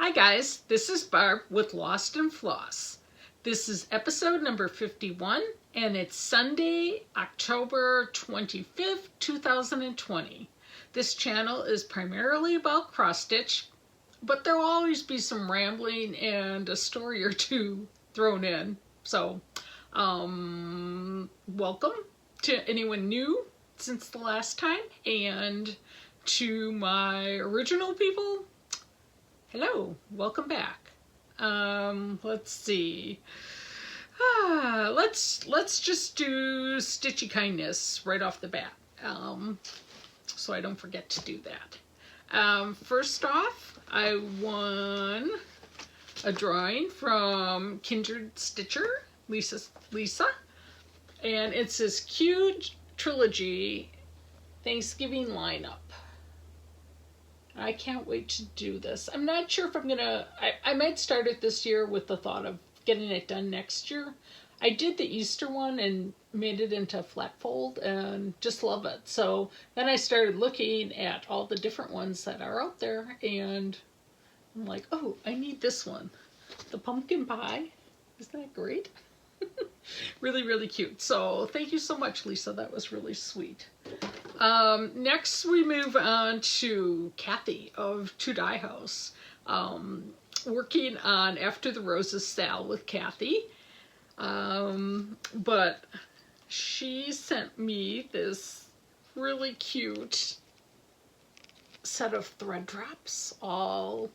Hi guys, this is Barb with Lost and Floss. This is episode number 51 and it's Sunday, October 25th, 2020. This channel is primarily about cross stitch, but there will always be some rambling and a story or two thrown in. So, welcome to anyone new since the last time, and to my original people, hello, welcome back. Let's see. Let's just do Stitchy kindness right off the bat, so I don't forget to do that. First off, I won a drawing from Kindred Stitcher, Lisa, and it's this cute trilogy Thanksgiving lineup. I can't wait to do this. I'm not sure if I'm gonna, I might start it this year with the thought of getting it done next year. I did the Easter one and made it into a flat fold and just love it. So then I started looking at all the different ones that are out there, and I'm like, oh, I need this one. The pumpkin pie. Isn't that great? Really, really cute. So thank you so much, Lisa. That was really sweet. Next we move on to Kathy of To Die House. Working on After the Roses SAL with Kathy. But she sent me this really cute set of thread drops, all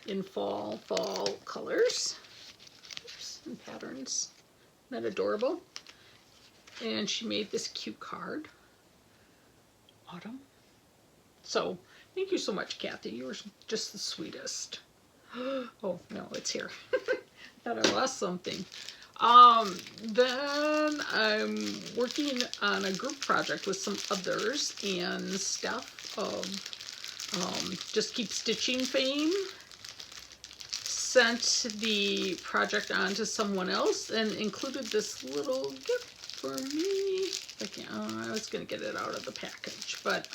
in fall colors. Oops, and patterns. Isn't that adorable? And she made this cute card. Autumn. So, thank you so much, Kathy. You were just the sweetest. Oh, no, it's here. I thought I lost something. Then I'm working on a group project with some others, and Steph of Just Keep Stitching fame sent the project on to someone else and included this little gift for me. I was going to get it out of the package, but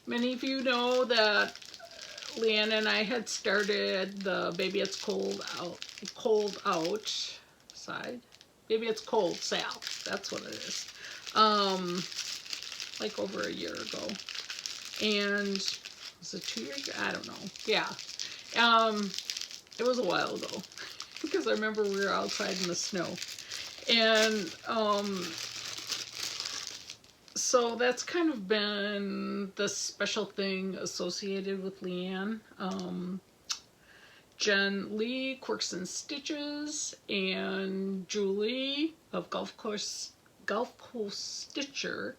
many of you know that Leanne and I had started the Baby It's Cold Outside. Baby It's Cold SAL. That's what it is. Like over a year ago. And was it 2 years ago? I don't know. Yeah. It was a while ago because I remember we were outside in the snow. And so that's kind of been the special thing associated with Leanne. Jen Lee, Quirks and Stitches, and Julie of Gulf Coast Stitcher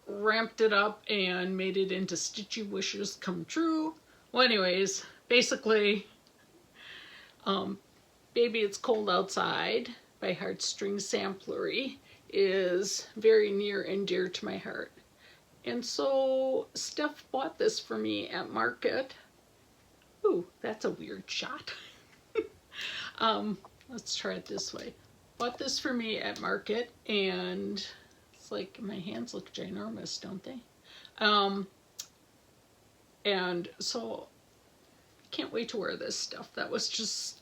ramped it up and made it into Stitchy Wishes Come True. Well, anyways, basically, Baby It's Cold Outside by Heartstring Samplery is very near and dear to my heart. And so Steph bought this for me at market. Ooh, that's a weird shot. Let's try it this way. Bought this for me at market, and it's like my hands look ginormous, don't they? And so I can't wait to wear this stuff. That was just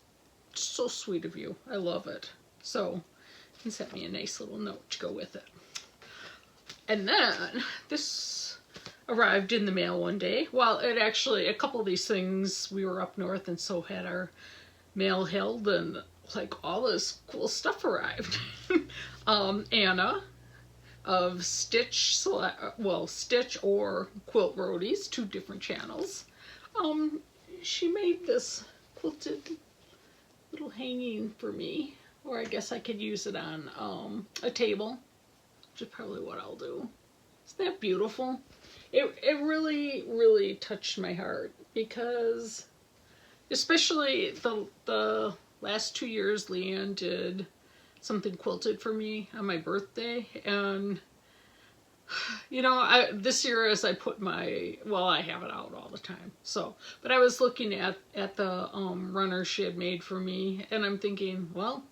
so sweet of you. I love it. So he sent me a nice little note to go with it. And then this arrived in the mail one day. Well, it actually, a couple of these things, we were up north and so had our mail held, and like all this cool stuff arrived. Anna of Stitch or Quilt Roadies, 2 different channels. She made this quilted little hanging for me, or I guess I could use it on a table, which is probably what I'll do. Isn't that beautiful? It really, really touched my heart, because especially the last 2 years Leanne did something quilted for me on my birthday, and you know, this year as I put my, well, I have it out all the time, so, but I was looking at the runner she had made for me, and I'm thinking, well,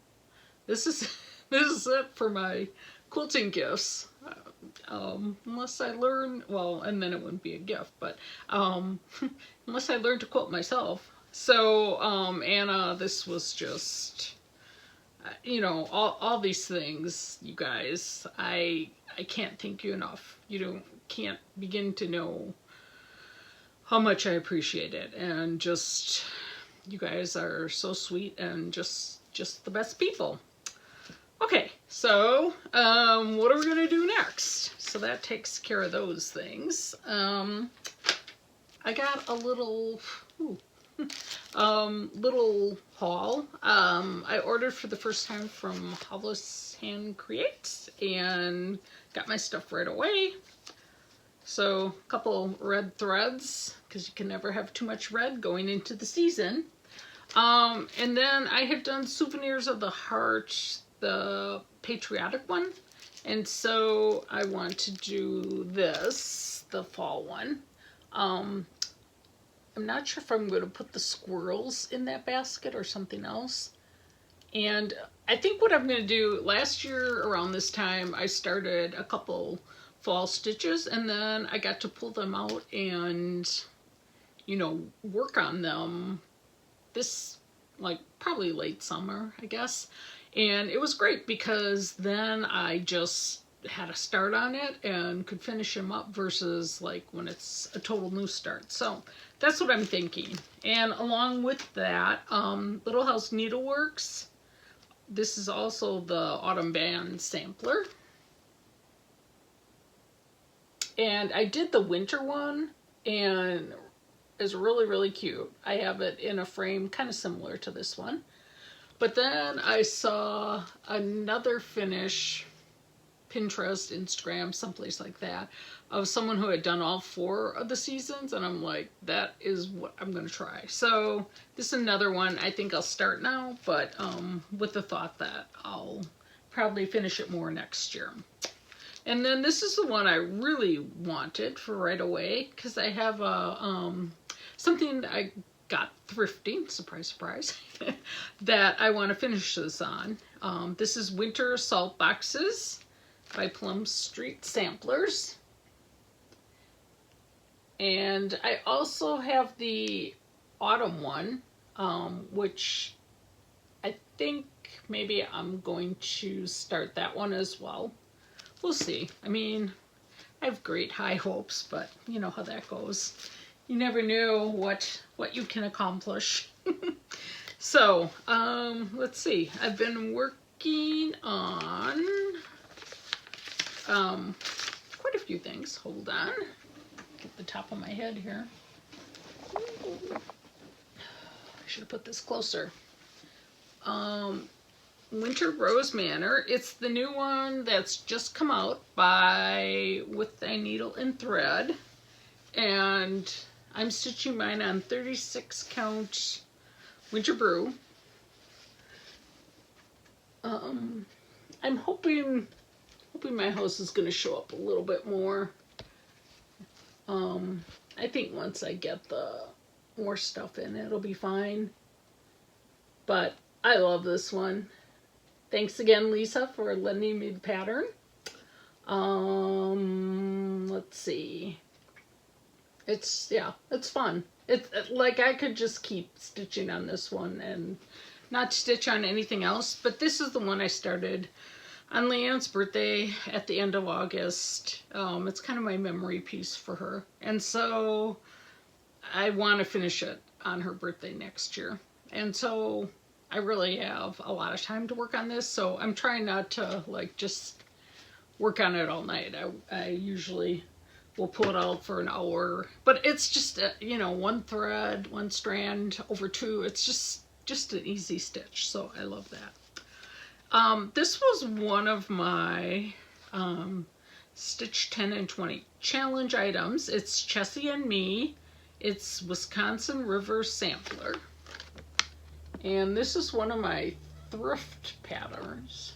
this is it for my quilting gifts. Unless I learn, well, and then it wouldn't be a gift, but unless I learn to quilt myself. So, Anna, this was just, you know, all these things, you guys, I can't thank you enough. You can't begin to know how much I appreciate it, and just, you guys are so sweet and just the best people. Okay, so what are we gonna do next? So that takes care of those things. I got a little little haul. I ordered for the first time from Hollis Hand Creates and got my stuff right away. So a couple red threads, because you can never have too much red going into the season. And then I had done Souvenirs of the Heart, the patriotic one, and so I want to do this, the fall one. I'm not sure if I'm going to put the squirrels in that basket or something else. And I think what I'm going to do, last year around this time I started a couple fall stitches, and then I got to pull them out and, you know, work on them this, like, probably late summer, I guess. And it was great because then I just had a start on it and could finish them up versus like when it's a total new start. So that's what I'm thinking. And along with that, Little House Needleworks, this is also the Autumn Band sampler. And I did the winter one, and it's really, really cute. I have it in a frame kind of similar to this one. But then I saw another finish, Pinterest, Instagram, someplace like that, of someone who had done all 4 of the seasons, and I'm like, that is what I'm going to try. So this is another one. I think I'll start now, but with the thought that I'll probably finish it more next year. And then this is the one I really wanted for right away, because I have a something I got thrifting, surprise, surprise, that I want to finish this on. This is Winter Salt Boxes by Plum Street Samplers. And I also have the autumn one, which I think maybe I'm going to start that one as well. We'll see. I mean, I have great high hopes, but you know how that goes. You never know what you can accomplish. So, let's see. I've been working on quite a few things. Hold on. Get the top of my head here. I should have put this closer. Winter Rose Manor. It's the new one that's just come out by With Thy Needle and Thread. And I'm stitching mine on 36 count Winter Brew. I'm hoping my house is going to show up a little bit more. I think once I get the more stuff in, it'll be fine. But I love this one. Thanks again, Lisa, for lending me the pattern. Let's see. It's fun. It's like I could just keep stitching on this one and not stitch on anything else. But this is the one I started on Leanne's birthday at the end of August. It's kind of my memory piece for her. And so I want to finish it on her birthday next year. And so I really have a lot of time to work on this. So I'm trying not to like just work on it all night. I usually will pull it out for an hour. But it's just, you know, one thread, one strand over 2. It's just an easy stitch. So I love that. This was one of my Stitch 10 and 20 challenge items. It's Chessie and Me. It's Wisconsin River Sampler. And this is one of my thrift patterns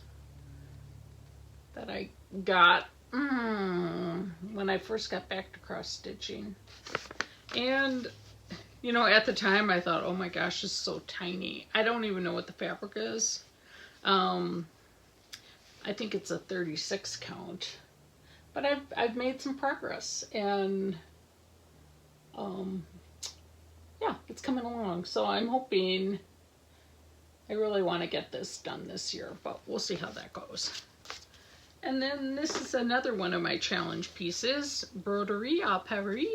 that I got when I first got back to cross stitching. And, you know, at the time I thought, oh my gosh, it's so tiny. I don't even know what the fabric is. I think it's a 36 count. but I've made some progress, and yeah, it's coming along. So I'm hoping, I really want to get this done this year, but we'll see how that goes. And then this is another one of my challenge pieces, Broderie à Paris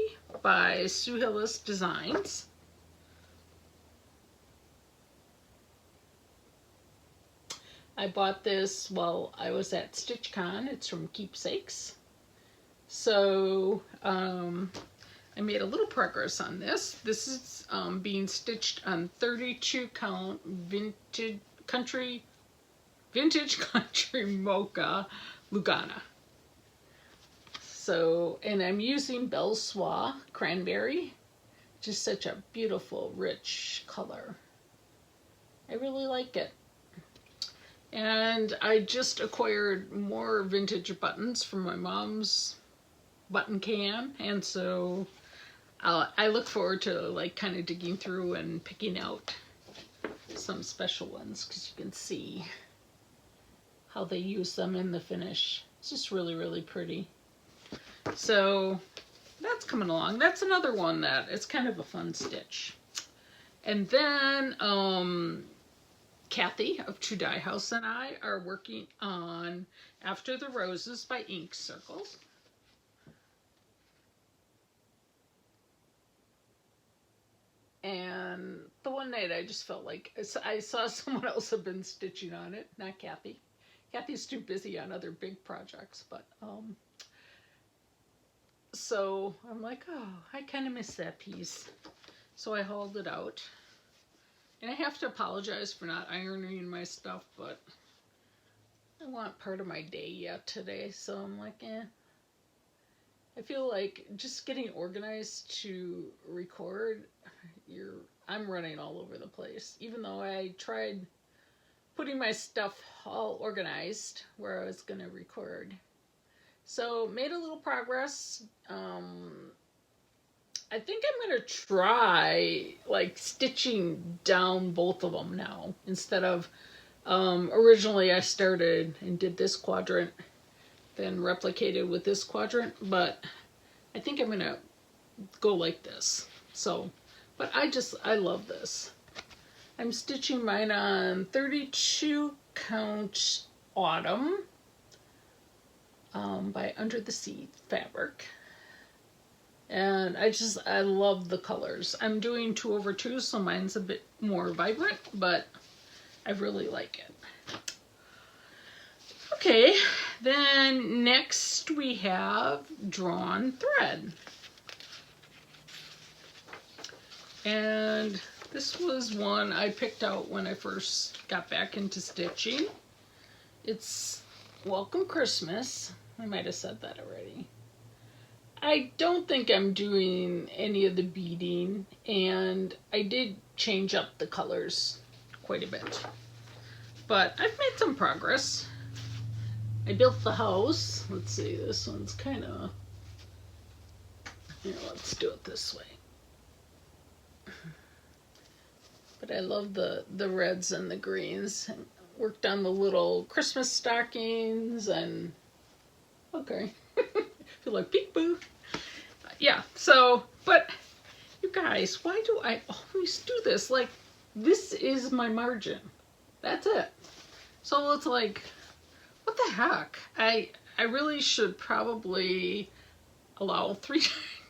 by Sue Hillis Designs. I bought this while I was at StitchCon. It's from Keepsakes. So I made a little progress on this. This is being stitched on 32 count vintage country mocha Lugana. So, and I'm using Belle Soie Cranberry. Just such a beautiful, rich color. I really like it. And I just acquired more vintage buttons from my mom's button can, and so I look forward to like kind of digging through and picking out some special ones, because you can see how they use them in the finish. It's just really, really pretty. So that's coming along. That's another one that it's kind of a fun stitch. And then Kathy of True Dye House and I are working on After the Roses by Ink Circles. And the one night I just felt like I saw someone else had been stitching on it, not Kathy. Kathy's too busy on other big projects, but so I'm like, oh, I kind of miss that piece. So I hauled it out. And I have to apologize for not ironing my stuff, but I want part of my day yet today, so I'm like, eh. I feel like just getting organized to record, I'm running all over the place. Even though I tried putting my stuff all organized where I was going to record. So made a little progress. I think I'm going to try like stitching down both of them now, instead of originally I started and did this quadrant, then replicated with this quadrant, but I think I'm going to go like this. So, but I love this. I'm stitching mine on 32 count Autumn by Under the Sea fabric. And I love the colors. I'm doing 2/2, so mine's a bit more vibrant, but I really like it. Okay, then next we have Drawn Thread. And this was one I picked out when I first got back into stitching. It's Welcome Christmas. I might have said that already. I don't think I'm doing any of the beading, and I did change up the colors quite a bit. But I've made some progress. I built the house. Let's see, this one's kind of... Here, let's do it this way. But I love the reds and the greens. And worked on the little Christmas stockings and... Okay. Feel like peekaboo. Yeah, so, but you guys, why do I always do this? Like, this is my margin. That's it. So it's like, what the heck? I really should probably allow 3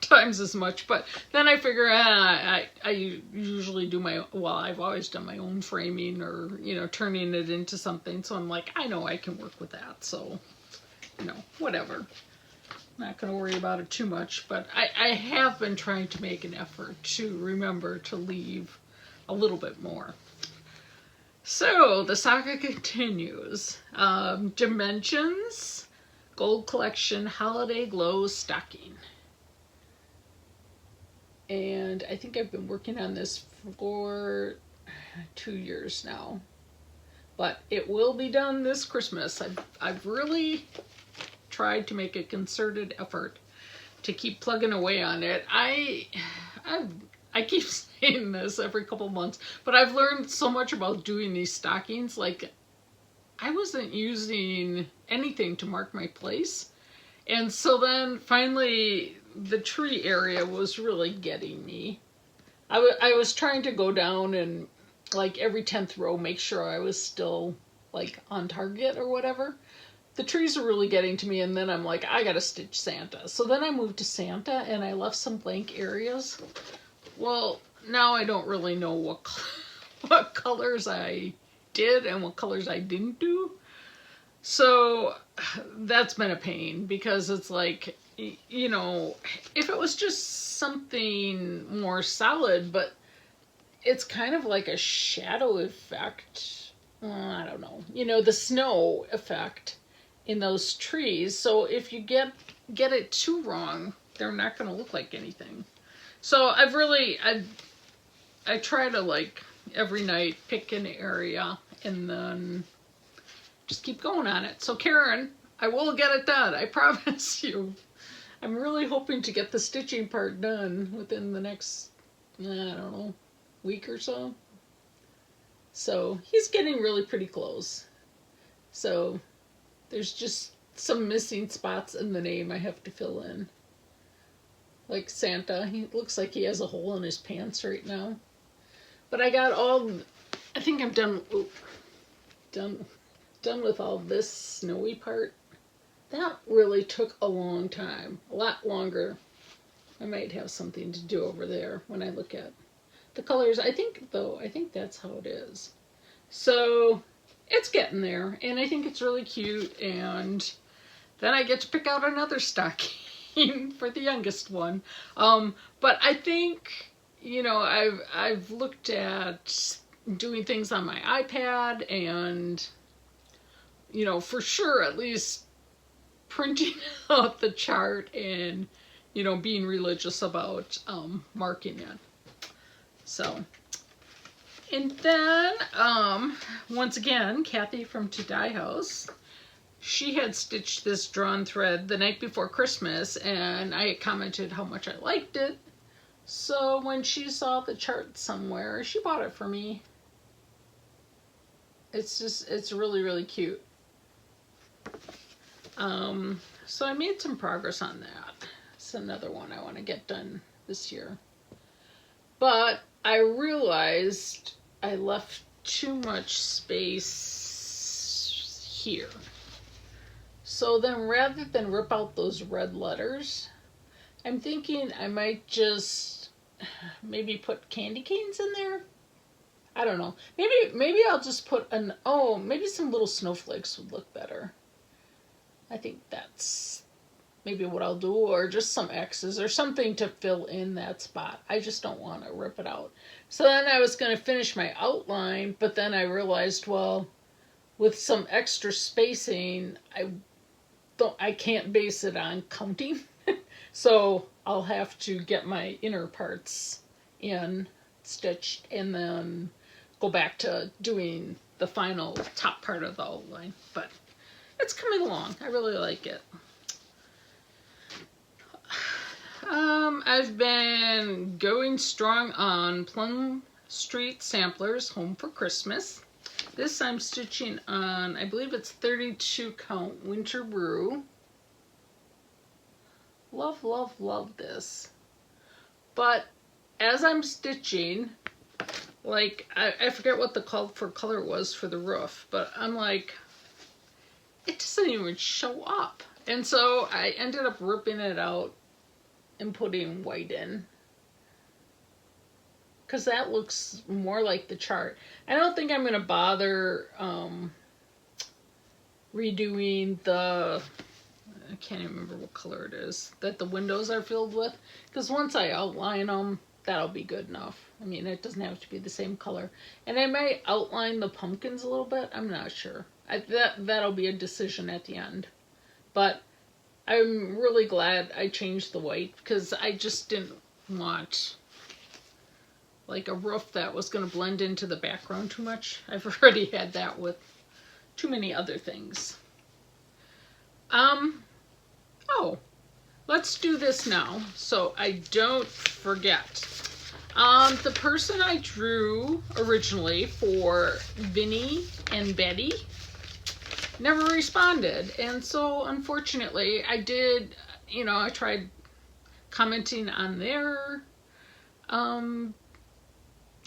times as much, but then I figure I usually do I've always done my own framing, or, you know, turning it into something. So I'm like, I know I can work with that. So, you know, whatever. Not going to worry about it too much, but I have been trying to make an effort to remember to leave a little bit more. So the saga continues. Dimensions Gold Collection Holiday Glow Stocking. And I think I've been working on this for 2 years now. But it will be done this Christmas. I've really tried to make a concerted effort to keep plugging away on it. I keep saying this every couple months, but I've learned so much about doing these stockings. Like, I wasn't using anything to mark my place, And so then finally the tree area was really getting me. I was trying to go down and like every 10th row make sure I was still like on target or whatever. The trees are really getting to me, and then I'm like, I gotta stitch Santa. So then I moved to Santa and I left some blank areas. Well, now I don't really know what colors I did and what colors I didn't do. So that's been a pain, because it's like, you know, if it was just something more solid, but it's kind of like a shadow effect. I don't know. You know, the snow effect in those trees. So if you get it too wrong, they're not going to look like anything. So I try to like every night pick an area and then just keep going on it. So Karen, I will get it done. I promise you. I'm really hoping to get the stitching part done within the next, I don't know, week or so. So he's getting really pretty close. So there's just some missing spots in the name I have to fill in. Like Santa, he looks like he has a hole in his pants right now. But I got I think I'm done with all this snowy part. That really took a long time, a lot longer. I might have something to do over there when I look at the colors. I think that's how it is. So it's getting there, and I think it's really cute. And then I get to pick out another stocking for the youngest one. But I think, you know, I've looked at doing things on my iPad, and, you know, for sure at least printing out the chart and, you know, being religious about marking it. So, and then once again, Kathy from To Dye House, she had stitched this drawn thread the night before Christmas, and I commented how much I liked it. So when she saw the chart somewhere, she bought it for me. It's really, really cute. So I made some progress on that. It's another one I want to get done this year. But I realized I left too much space here. So then rather than rip out those red letters, I'm thinking I might just maybe put candy canes in there. I don't know. Maybe I'll just put maybe some little snowflakes would look better. I think that's maybe what I'll do, or just some X's or something to fill in that spot. I just don't want to rip it out. So then I was going to finish my outline, but then I realized, well, with some extra spacing, I can't base it on counting. So I'll have to get my inner parts in stitched and then go back to doing the final top part of the outline. But it's coming along. I really like it. I've been going strong on Plum Street Samplers Home for Christmas. This I'm stitching on, I believe it's 32 count Winter Brew. Love, love, love this. But as I'm stitching, like, I forget what the call for color was for the roof, but I'm like, it doesn't even show up. And so I ended up ripping it out and putting white in, because that looks more like the chart. I don't think I'm going to bother redoing the, I can't even remember what color it is that the windows are filled with, because once I outline them, that'll be good enough. I mean, it doesn't have to be the same color. And I might outline the pumpkins a little bit. I'm not sure. That'll be a decision at the end. But I'm really glad I changed the white, because I just didn't want like a roof that was going to blend into the background too much. I've already had that with too many other things. Oh, let's do this now so I don't forget. The person I drew originally for Vinnie and Betty, never responded. And so unfortunately I did, you know, I tried commenting on their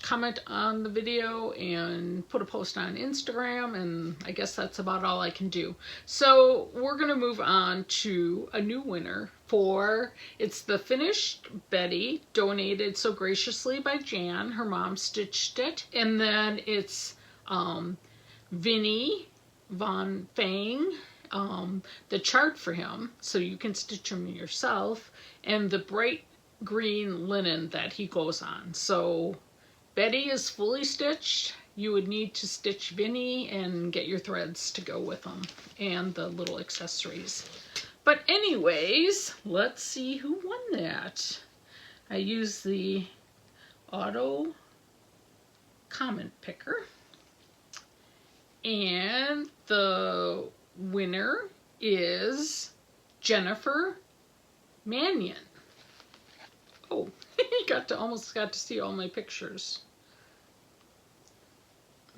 comment on the video and put a post on Instagram, and I guess that's about all I can do. So we're gonna move on to a new winner for, it's the finished Betty, donated so graciously by Jan. Her mom stitched it. And then it's Vinnie Von Fang, the chart for him, so you can stitch him yourself, and the bright green linen that he goes on. So Betty is fully stitched. You would need to stitch Vinnie and get your threads to go with them and the little accessories. But anyways, let's see who won that. I used the auto comment picker, and the winner is Jennifer Mannion. Oh, you almost got to see all my pictures.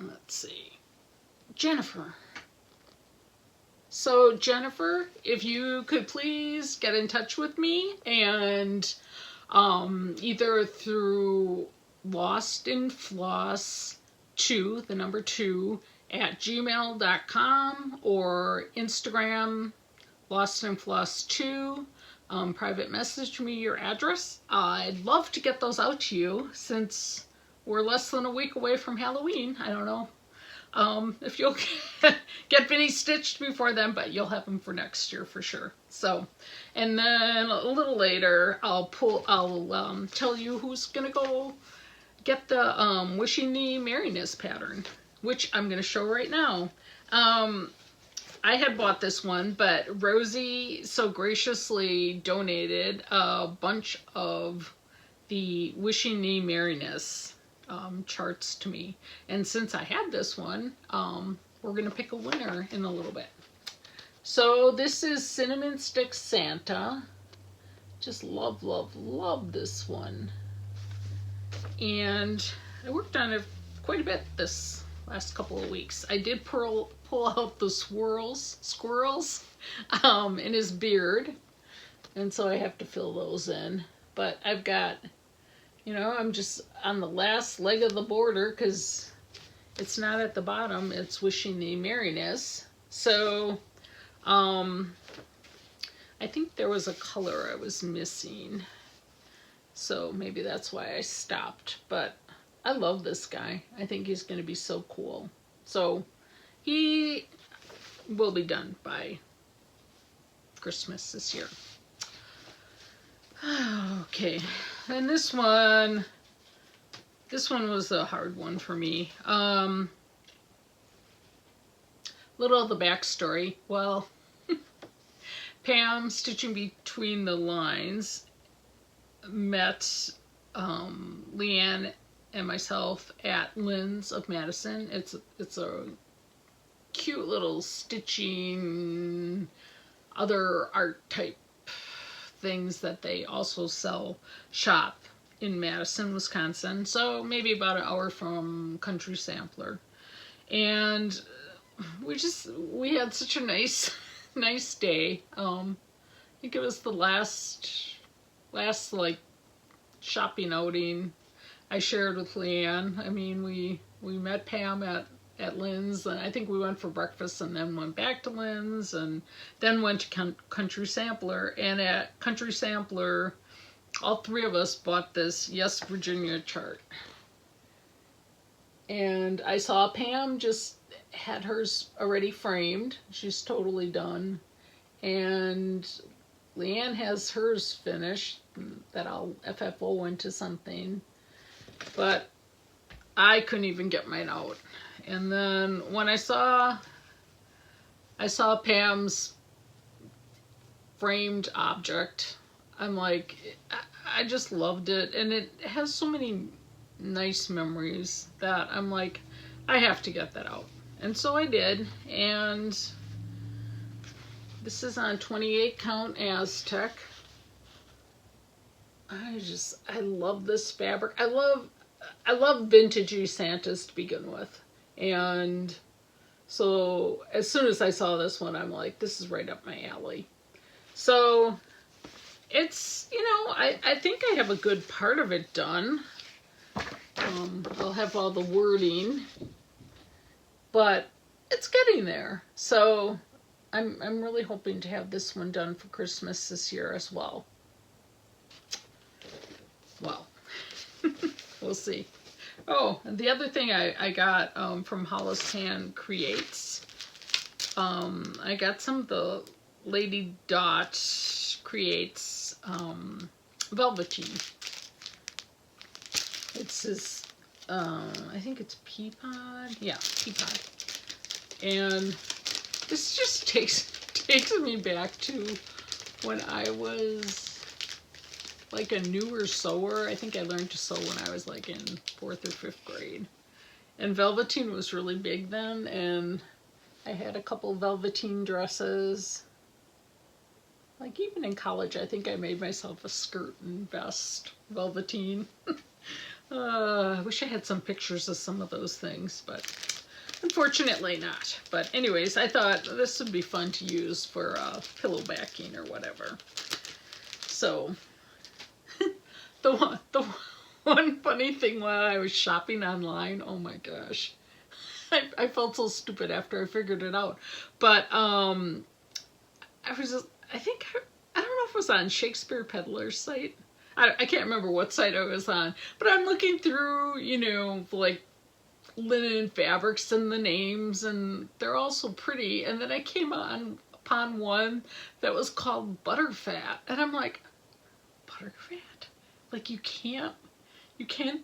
Let's see. Jennifer. So Jennifer, if you could please get in touch with me, and either through LostandFloss2, the number 2, at gmail.com, or Instagram, LostandFloss2. Private message me your address. I'd love to get those out to you since we're less than a week away from Halloween. I don't know if you'll get Vinnie stitched before then, but you'll have them for next year for sure. So, and then a little later I'll tell you who's gonna go get the Wishing the Merriness pattern, which I'm gonna show right now. I had bought this one, but Rosie so graciously donated a bunch of the Wishing the Merriness charts to me. And since I had this one, we're going to pick a winner in a little bit. So this is Cinnamon Stick Santa. Just love, love, love this one. And I worked on it quite a bit this last couple of weeks. I did pull out the squirrels in his beard, and so I have to fill those in. But I've got, you know, I'm just on the last leg of the border because it's not at the bottom, it's Wishing the Merriness. So I think there was a color I was missing, so maybe that's why I stopped. But I love this guy. I think he's going to be so cool. So he will be done by Christmas this year. Okay, and this one was a hard one for me. Little of the backstory. Well, Pam, stitching between the lines, met Leanne and myself at Lynn's of Madison. It's a cute little stitching, other art type things that they also sell shop in Madison, Wisconsin. So maybe about an hour from Country Sampler. And we had such a nice day. I think it was the last like shopping outing I shared with Leanne. I mean, we met Pam at Lynn's, and I think we went for breakfast and then went back to Lynn's and then went to Country Sampler. And at Country Sampler, all three of us bought this Yes Virginia chart. And I saw Pam just had hers already framed. She's totally done. And Leanne has hers finished that I'll FFO into something. But I couldn't even get mine out. And then when I saw Pam's framed object, I'm like, I just loved it. And it has so many nice memories that I'm like, I have to get that out. And so I did. And this is on 28 count Aztec. I love this fabric. I love vintagey Santas to begin with. And So as soon as I saw this one, I'm like, this is right up my alley. So it's, you know, I think I have a good part of it done. I'll have all the wording, but it's getting there. So I'm really hoping to have this one done for Christmas this year as well. Well, we'll see. Oh, and the other thing I got from Hollis Hand Creates, I got some of the Lady Dot Creates Velveteen. It's this, I think it's pea pod. Yeah, pea pod. And this just takes me back to when I was like a newer sewer. I think I learned to sew when I was like in 4th or 5th grade. And velveteen was really big then, and I had a couple velveteen dresses. Like even in college, I think I made myself a skirt and vest, velveteen. I wish I had some pictures of some of those things, but unfortunately not. But anyways, I thought this would be fun to use for pillow backing or whatever. So the one funny thing while I was shopping online, oh my gosh, I felt so stupid after I figured it out. But I was just, I don't know if it was on Shakespeare Peddler's site. I can't remember what site I was on, but I'm looking through, you know, like linen fabrics and the names, and they're all so pretty. And then I came upon one that was called Butterfat, and I'm like, Butterfat? Like you can't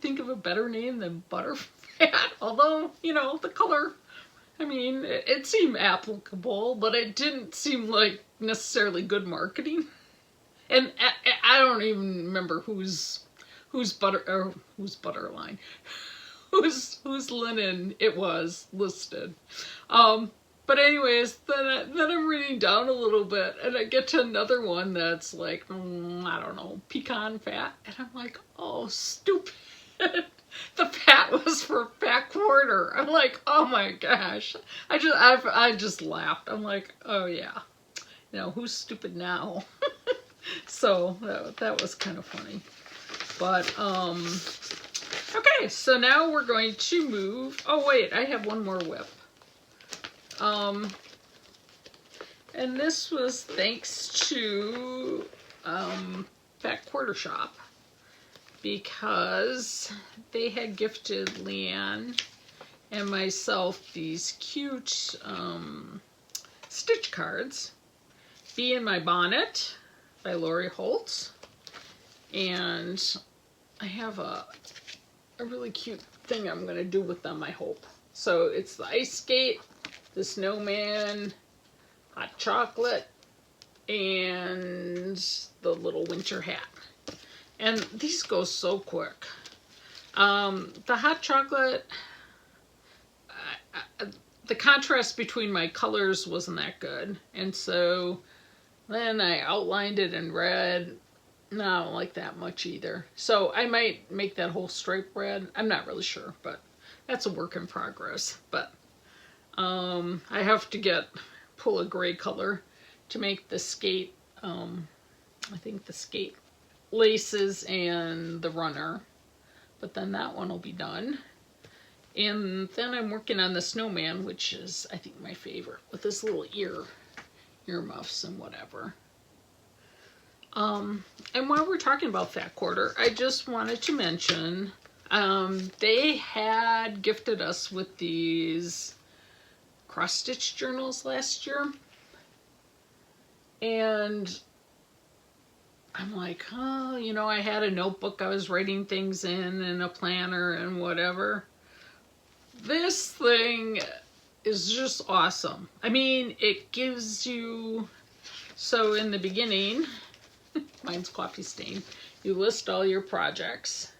think of a better name than Butterfat. Although, you know, the color, I mean, it seemed applicable, but it didn't seem like necessarily good marketing. And I don't even remember whose linen it was listed. But anyways, then I'm reading down a little bit, and I get to another one that's like, I don't know, pecan fat, and I'm like, oh, stupid. The fat was for fat quarter. I'm like, oh my gosh. I just laughed. I'm like, oh yeah. You know, who's stupid now? So that was kind of funny. But okay, so now we're going to move. Oh wait, I have one more whip. And this was thanks to Fat Quarter Shop, because they had gifted Leanne and myself these cute stitch cards. Bee in My Bonnet by Lori Holtz. And I have a really cute thing I'm going to do with them, I hope. So it's the ice skate, the snowman, hot chocolate, and the little winter hat. And these go so quick. The hot chocolate, the contrast between my colors wasn't that good. And so then I outlined it in red. No, I don't like that much either. So I might make that whole stripe red. I'm not really sure, but that's a work in progress. But I have to pull a gray color to make the skate, I think the skate laces and the runner. But then that one will be done. And then I'm working on the snowman, which is, I think, my favorite, with this little earmuffs and whatever. And while we're talking about Fat Quarter, I just wanted to mention, they had gifted us with these cross-stitch journals last year. And I'm like, oh, you know, I had a notebook I was writing things in and a planner and whatever. This thing is just awesome. I mean, it gives you, so in the beginning, mine's coffee stain, you list all your projects.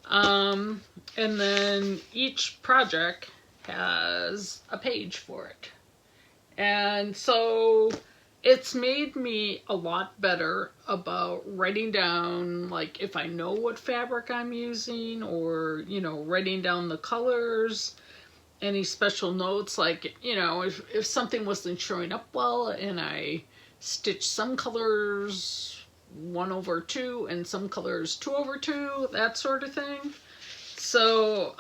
And then each project has a page for it. And so it's made me a lot better about writing down, like, if I know what fabric I'm using, or, you know, writing down the colors any special notes, like, you know, if something wasn't showing up well and I stitched some colors 1/2 and some colors 2/2, that sort of thing. So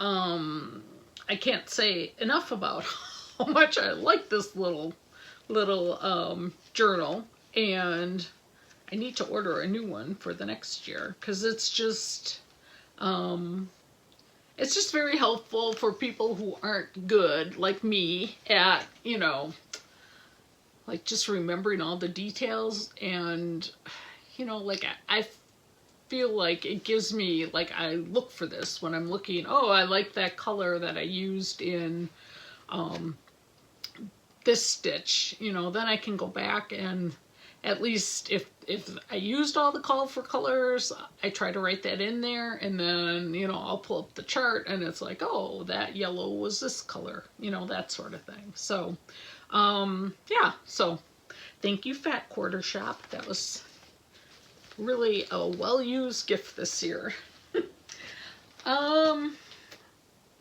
I can't say enough about how much I like this little journal, and I need to order a new one for the next year, because it's just very helpful for people who aren't good, like me, at, you know, like just remembering all the details. And, you know, like I feel like it gives me, like, I look for this when I'm looking, oh, I like that color that I used in this stitch, you know, then I can go back and at least if I used all the call for colors, I try to write that in there, and then, you know, I'll pull up the chart and it's like, oh, that yellow was this color, you know, that sort of thing. So, yeah, so thank you, Fat Quarter Shop. That was really a well-used gift this year.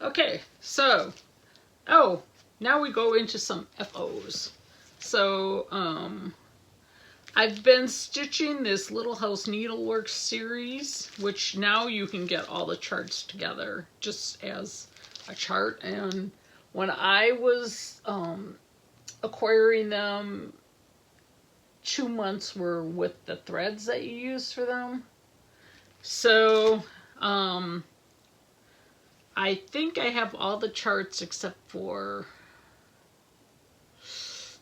Okay, so, oh, now we go into some FOs. So, I've been stitching this Little House Needlework series, which now you can get all the charts together just as a chart. And when I was acquiring them, 2 months were with the threads that you use for them. So, I think I have all the charts except for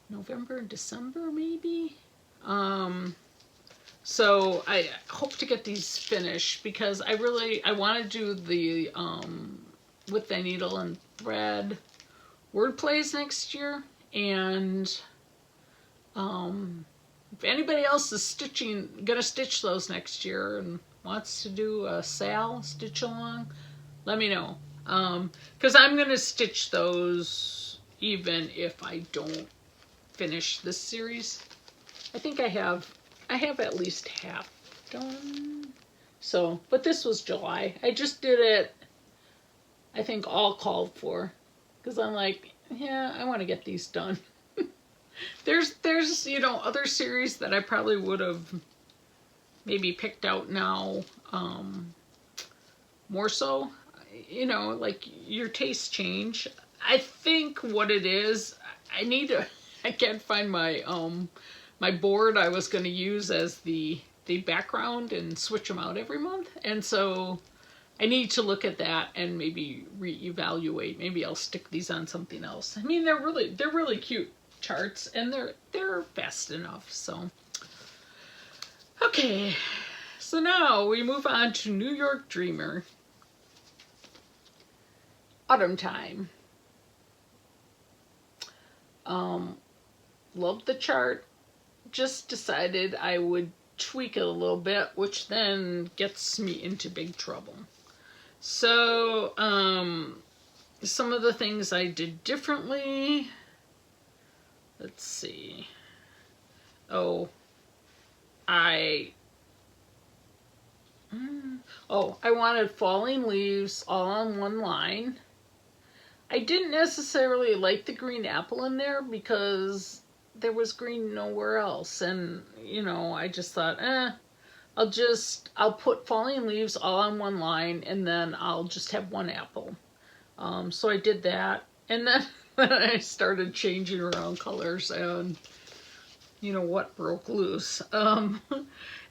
November and December, maybe. So I hope to get these finished, because I want to do the with the needle and thread word plays next year. And if anybody else is gonna stitch those next year and wants to do a SAL stitch along, let me know. Because I'm gonna stitch those even if I don't finish this series. I think I have at least half done. So, but this was July. I just did it, I think, all called for, because I'm like, yeah, I want to get these done. There's, you know, other series that I probably would have maybe picked out now, more so, you know, like, your tastes change. I think what it is, I can't find my my board I was going to use as the background and switch them out every month. And so I need to look at that and maybe reevaluate. Maybe I'll stick these on something else. I mean, they're really cute charts, and they're fast enough. So, okay. So now we move on to New York Dreamer. Autumn Time. Loved the chart. Just decided I would tweak it a little bit, which then gets me into big trouble. So, some of the things I did differently. Let's see. Oh, I wanted falling leaves all on one line. I didn't necessarily like the green apple in there because there was green nowhere else. And, you know, I just thought, I'll put falling leaves all on one line, and then I'll just have one apple. So I did that. And then I started changing around colors, and you know what broke loose.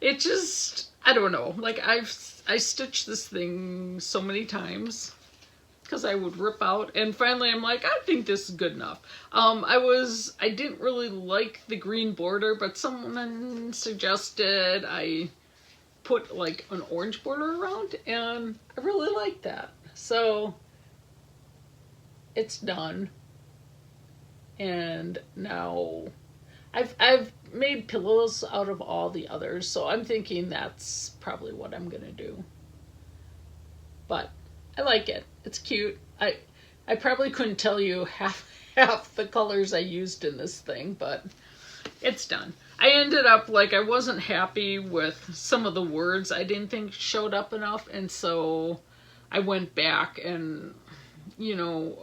It just, I don't know. Like, I stitched this thing so many times because I would rip out, and finally I'm like, I think this is good enough. I didn't really like the green border, but someone suggested I put like an orange border around, and I really like that. So it's done. And now I've made pillows out of all the others, so I'm thinking that's probably what I'm gonna do. But I like it. It's cute. I probably couldn't tell you half the colors I used in this thing, but it's done. I ended up, like, I wasn't happy with some of the words I didn't think showed up enough, and so I went back and you know,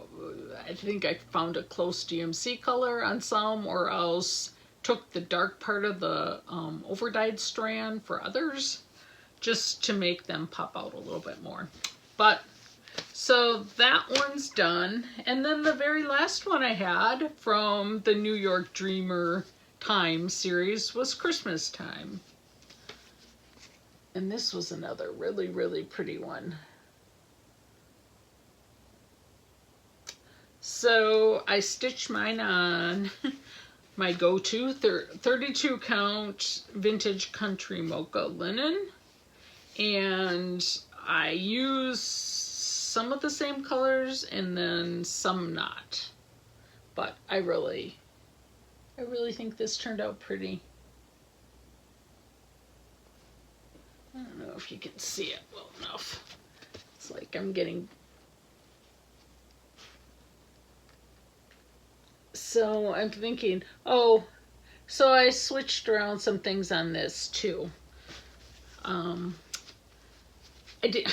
I think I found a close DMC color on some, or else took the dark part of the overdyed strand for others, just to make them pop out a little bit more. But so that one's done. And then the very last one I had from the New York Dreamer Time series was Christmas Time. And this was another really, really pretty one. So I stitched mine on my go-to 32 count vintage country mocha linen. And I use some of the same colors and then some not. But I really think this turned out pretty. I don't know if you can see it well enough. It's like I'm getting... So I'm thinking, oh, so I switched around some things on this too. I did...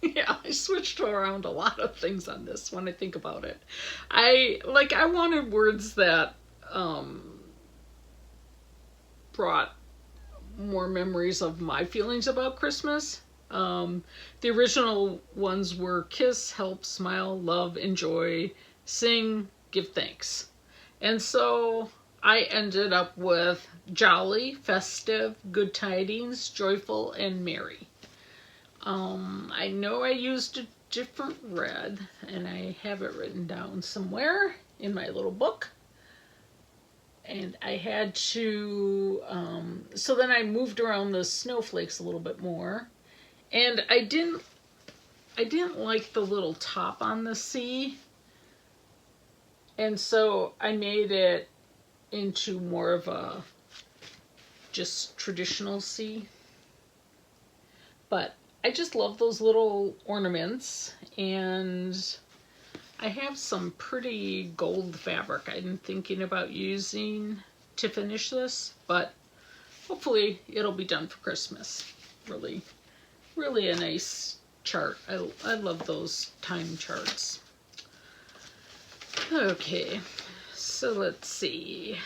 Yeah, I switched around a lot of things on this when I think about it. I wanted words that brought more memories of my feelings about Christmas. The original ones were kiss, help, smile, love, enjoy, sing, give thanks. And so I ended up with jolly, festive, good tidings, joyful, and merry. I know I used a different red, and I have it written down somewhere in my little book. And I had to, so then I moved around the snowflakes a little bit more. And I didn't like the little top on the C. And so I made it into more of a just traditional C. But I just love those little ornaments, and I have some pretty gold fabric I'm thinking about using to finish this, but hopefully it'll be done for Christmas. Really, really a nice chart. I love those time charts. Okay, so let's see.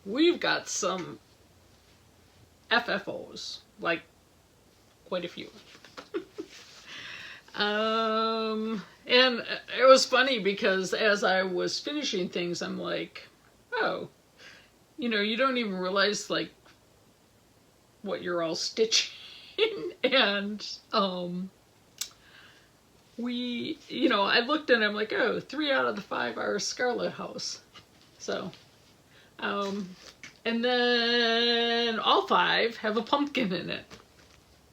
We've got some FFOs, like quite a few. And it was funny because as I was finishing things, I'm like, oh, you know, you don't even realize like what you're all stitching. And you know, I looked and I'm like, oh, 3 out of the 5 are Scarlet House. So, and then all 5 have a pumpkin in it,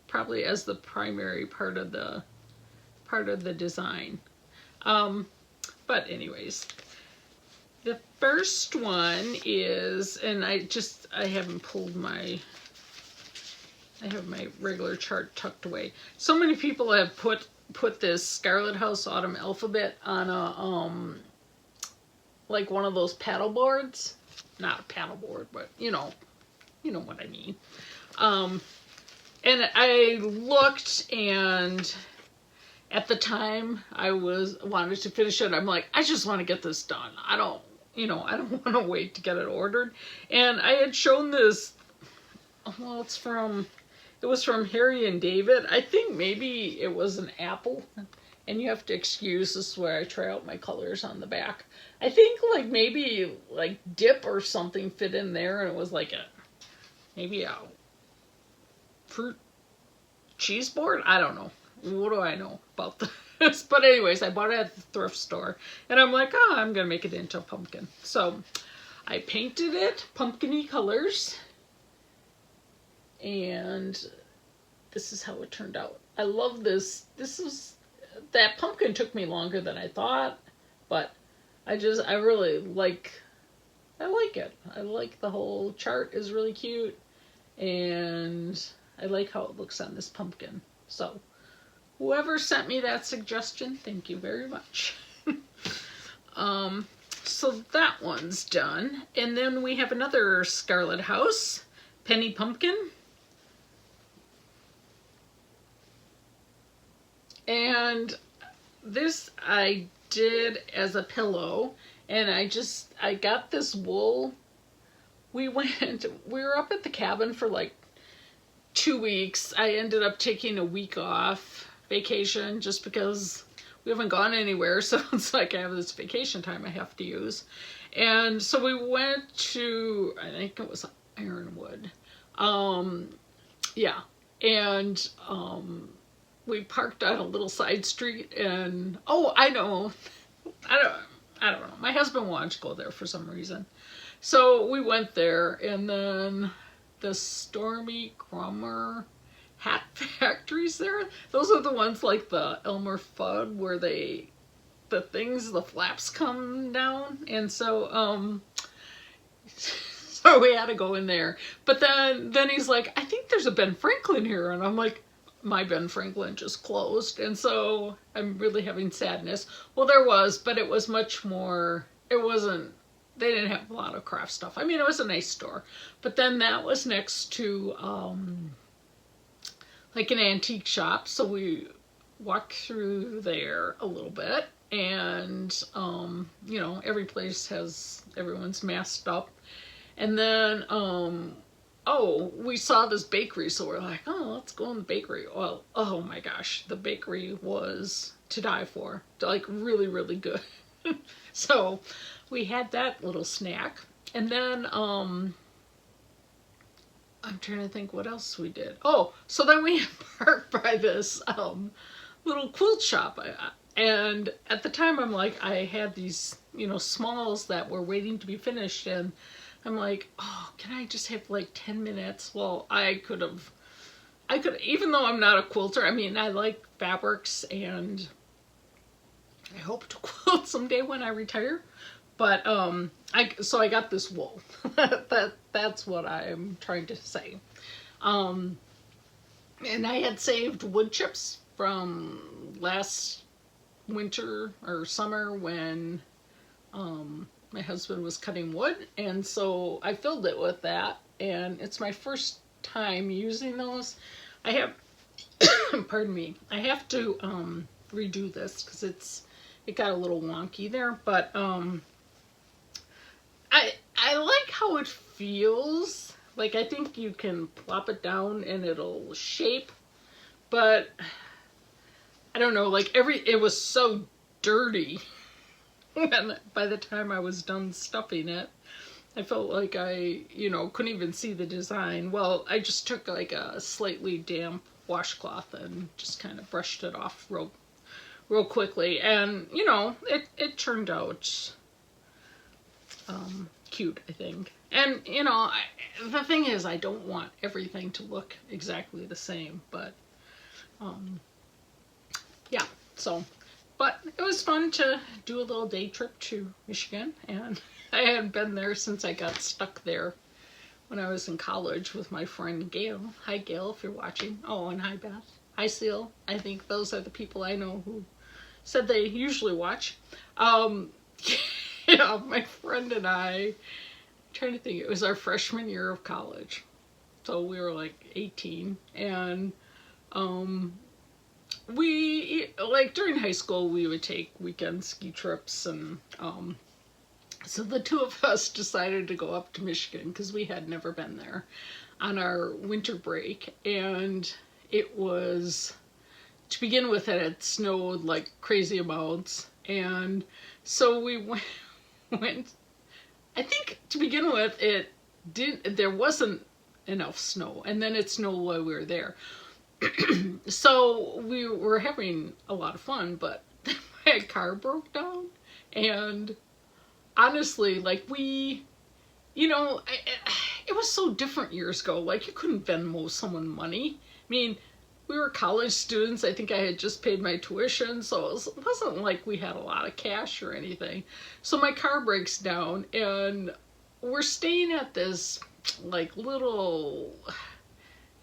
probably as the primary part of the design. But anyways, the first one is, and I haven't pulled I have my regular chart tucked away. So many people have put this Scarlet House Autumn Alphabet on a like one of those paddle boards. Not a paddle board, but you know what I mean. And I looked, and at the time I wanted to finish it. I'm like, I just want to get this done. I don't want to wait to get it ordered. And I had shown this. Well, it was from Harry and David. I think maybe it was an apple. And you have to excuse, this is where I try out my colors on the back. I think like maybe like dip or something fit in there, and it was like maybe a fruit cheese board? I don't know. What do I know about this? But anyways, I bought it at the thrift store, and I'm like, oh, I'm going to make it into a pumpkin. So I painted it pumpkin-y colors, and this is how it turned out. I love this. That pumpkin took me longer than I thought, but I really like it. I like the whole chart is really cute, and I like how it looks on this pumpkin. So whoever sent me that suggestion, thank you very much. So that one's done. And then we have another Scarlet House, Penny Pumpkin. And this I did as a pillow, and I got this wool. We were up at the cabin for like 2 weeks. I ended up taking a week off vacation just because we haven't gone anywhere, so it's like I have this vacation time I have to use. And so we went to, I think it was Ironwood. Yeah. And we parked on a little side street, and oh, I know. I don't know. My husband wanted to go there for some reason. So we went there, and then the Stormy Grummer hat factories there. Those are the ones like the Elmer Fudd where the flaps come down. And so, so we had to go in there. But then he's like, I think there's a Ben Franklin here. And I'm like, my Ben Franklin just closed. And so I'm really having sadness. Well, there was, but it was much more, it wasn't, they didn't have a lot of craft stuff. I mean, it was a nice store. But then that was next to like an antique shop. So we walked through there a little bit. And, you know, every place has, everyone's masked up. And then, oh, we saw this bakery. So we're like, oh, let's go in the bakery. Well, oh my gosh, the bakery was to die for. Like really, really good. So we had that little snack. And then, I'm trying to think what else we did. Oh, so then we parked by this little quilt shop. And at the time, I'm like, I had these, you know, smalls that were waiting to be finished. And I'm like, oh, can I just have like 10 minutes? Well, I could, even though I'm not a quilter, I mean, I like fabrics and I hope to quilt someday when I retire. But, so I got this wool. That's what I'm trying to say. And I had saved wood chips from last winter or summer when, my husband was cutting wood. And so I filled it with that. And it's my first time using those. I have, pardon me, I have to, redo this because it got a little wonky there. But, I like how it feels. Like, I think you can plop it down and it'll shape, but I don't know, like it was so dirty. And by the time I was done stuffing it, I felt like I, you know, couldn't even see the design. Well, I just took like a slightly damp washcloth and just kind of brushed it off real quickly. And, you know, it turned out cute, I think. And, you know, the thing is, I don't want everything to look exactly the same, but, yeah, so, but it was fun to do a little day trip to Michigan, and I hadn't been there since I got stuck there when I was in college with my friend Gail. Hi, Gail, if you're watching. Oh, and hi, Beth. Hi, Seal. I think those are the people I know who said they usually watch. Yeah, my friend and I'm trying to think, it was our freshman year of college. So we were like 18, and we, like during high school, we would take weekend ski trips, and so the two of us decided to go up to Michigan because we had never been there on our winter break. And it was, to begin with, it had snowed like crazy amounts, and so we went, I think to begin with, there wasn't enough snow, and then it snowed while we were there. So we were having a lot of fun, but my car broke down, and honestly, like you know, it was so different years ago. Like, you couldn't Venmo someone money. I mean, we were college students. I think I had just paid my tuition, so it wasn't like we had a lot of cash or anything. So my car breaks down, and we're staying at this like little,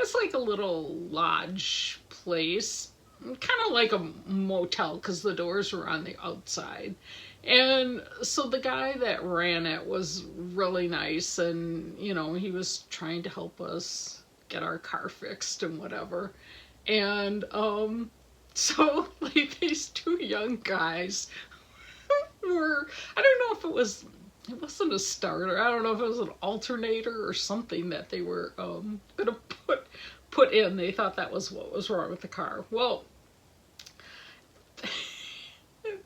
it's like a little lodge place, kind of like a motel because the doors were on the outside. And so the guy that ran it was really nice, and, you know, he was trying to help us get our car fixed and whatever. And So, like, these two young guys were, I don't know if it wasn't a starter. I don't know if it was an alternator or something that they were gonna put in. They thought that was what was wrong with the car. Well,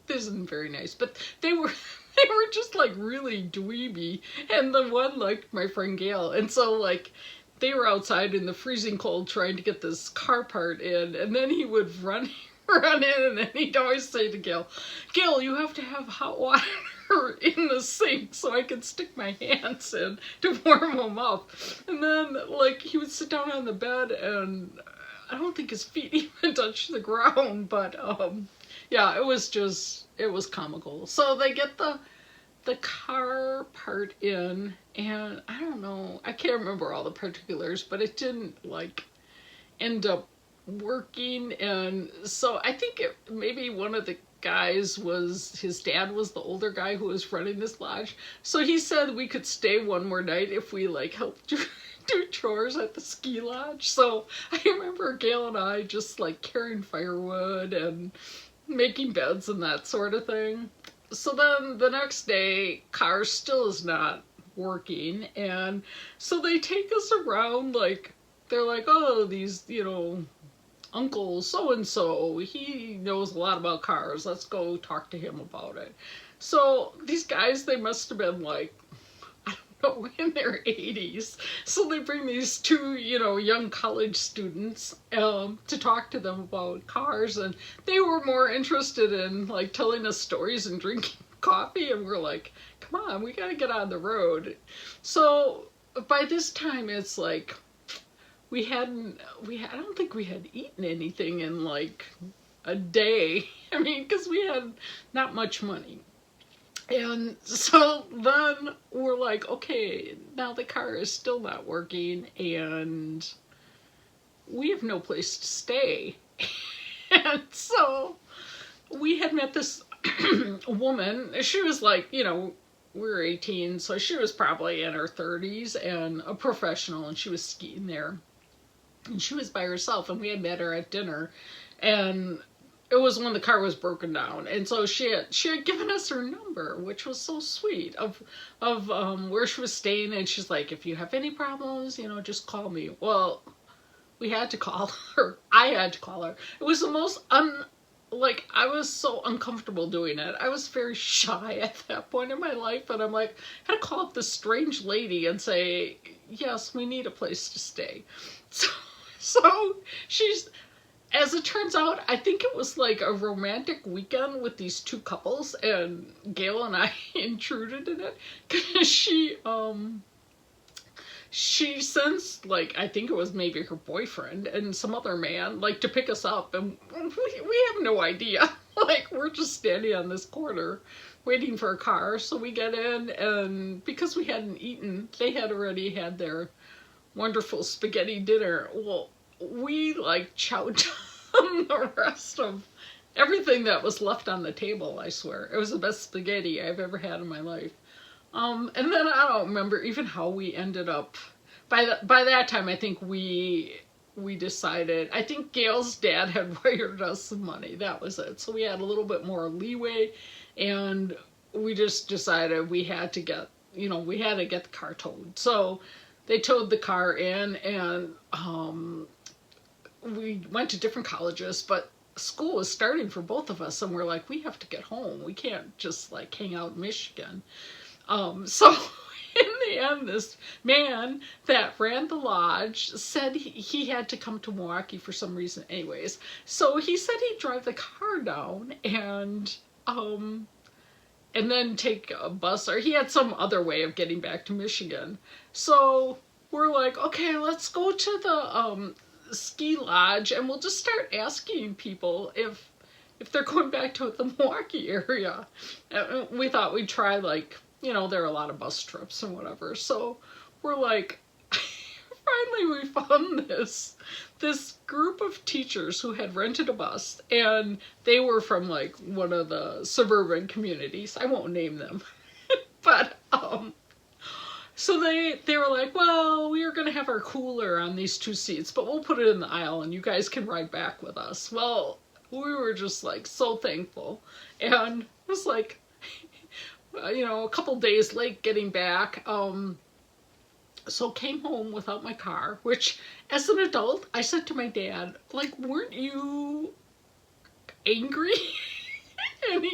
this isn't very nice, but they were just like really dweeby, and the one liked my friend Gail, and so like they were outside in the freezing cold trying to get this car part in, and then he would run in, and then he'd always say to Gail, you have to have hot water in the sink so I can stick my hands in to warm them up. And then like he would sit down on the bed, and I don't think his feet even touched the ground, but yeah, it was comical. So they get the car part in, and I don't know, I can't remember all the particulars, but it didn't like end up working. And so I think maybe one of the guys his dad was the older guy who was running this lodge, so he said we could stay one more night if we like helped do chores at the ski lodge. So I remember Gail and I just like carrying firewood and making beds and that sort of thing. So then the next day, car still is not working, and so they take us around, like, they're like, oh, these, Uncle so-and-so, he knows a lot about cars, let's go talk to him about it. So these guys, they must have been like, in their 80s. So they bring these two, young college students to talk to them about cars, and they were more interested in like telling us stories and drinking coffee, and we're like, come on, we gotta get on the road. So by this time it's like I don't think we had eaten anything in like a day. I mean, because we had not much money. And so then we're like, okay, now the car is still not working, and we have no place to stay. And so we had met this woman. She was like, we were 18, so she was probably in her 30s and a professional, and she was skiing there. And she was by herself, and we had met her at dinner, and it was when the car was broken down, and so she had given us her number, which was so sweet, of where she was staying, and she's like, if you have any problems, just call me. Well, we had to call her. I had to call her. It was the most I was so uncomfortable doing it. I was very shy at that point in my life, and I'm like, I had to call up this strange lady and say, yes, we need a place to stay. So she's, as it turns out, I think it was like a romantic weekend with these two couples, and Gail and I intruded in it, because she sends, like, I think it was maybe her boyfriend and some other man, like, to pick us up, and we have no idea. Like, we're just standing on this corner waiting for a car, so we get in, and because we hadn't eaten, they had already had their wonderful spaghetti dinner. Well, we, like, chowed down the rest of everything that was left on the table, I swear. It was the best spaghetti I've ever had in my life. And then I don't remember even how we ended up. By that time, I think we decided, I think Gail's dad had wired us some money. That was it. So we had a little bit more leeway, and we just decided we had to get the car towed. So they towed the car in, and we went to different colleges, but school was starting for both of us, and we're like, we have to get home. We can't just like hang out in Michigan. So in the end, this man that ran the lodge said he had to come to Milwaukee for some reason anyways. So he said he'd drive the car down and then take a bus, or he had some other way of getting back to Michigan. So we're like, okay, let's go to the ski lodge, and we'll just start asking people if they're going back to the Milwaukee area. And we thought we'd try, like, there are a lot of bus trips and whatever. So we're like, finally we found this group of teachers who had rented a bus, and they were from like one of the suburban communities. I won't name them. But so they were like, well, we are going to have our cooler on these two seats, but we'll put it in the aisle and you guys can ride back with us. Well, we were just like so thankful. And it was like, you know, a couple days late getting back. So came home without my car, which as an adult, I said to my dad, like, weren't you angry? And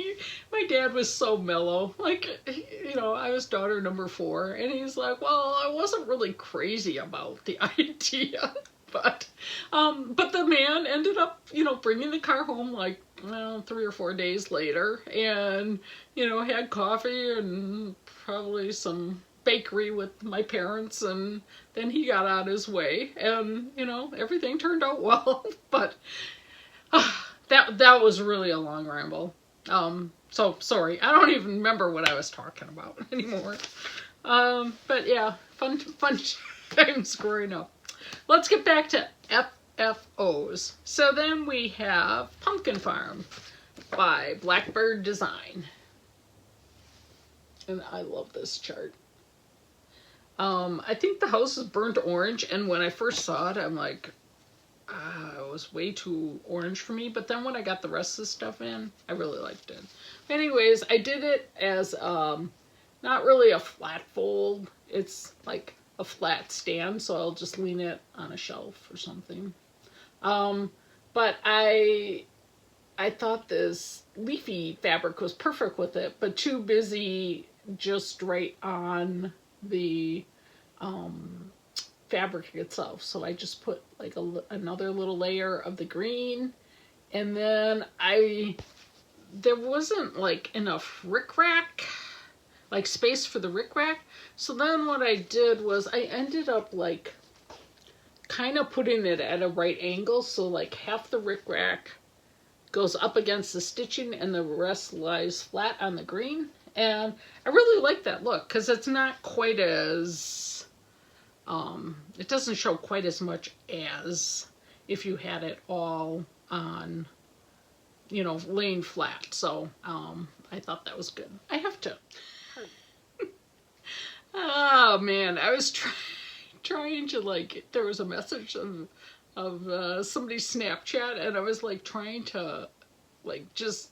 my dad was so mellow. Like, you know, I was daughter number 4, and he's like, well, I wasn't really crazy about the idea. But the man ended up, you know, bringing the car home like, well, 3 or 4 days later, and, you know, had coffee and probably some bakery with my parents, and then he got on his way, and, you know, everything turned out well. But that was really a long ramble. So sorry, I don't even remember what I was talking about anymore. But yeah, fun times growing up. Let's get back to FFOs. So then we have Pumpkin Farm by Blackbird Design. And I love this chart. I think the house is burnt orange, and when I first saw it, I'm like, it was way too orange for me. But then when I got the rest of the stuff in, I really liked it. Anyways, I did it as not really a flat fold. It's like a flat stand, so I'll just lean it on a shelf or something. But I thought this leafy fabric was perfect with it, but too busy just right on the fabric itself. So I just put like another little layer of the green, and then there wasn't like enough rickrack, like space for the rickrack. So then what I did was I ended up like kind of putting it at a right angle, so like half the rickrack goes up against the stitching and the rest lies flat on the green. And I really like that look because it's not quite as it doesn't show quite as much as if you had it all on, you know, laying flat. So I thought that was good. I have to. Oh man, I was trying to, like, there was a message of somebody's Snapchat, and I was like trying to like just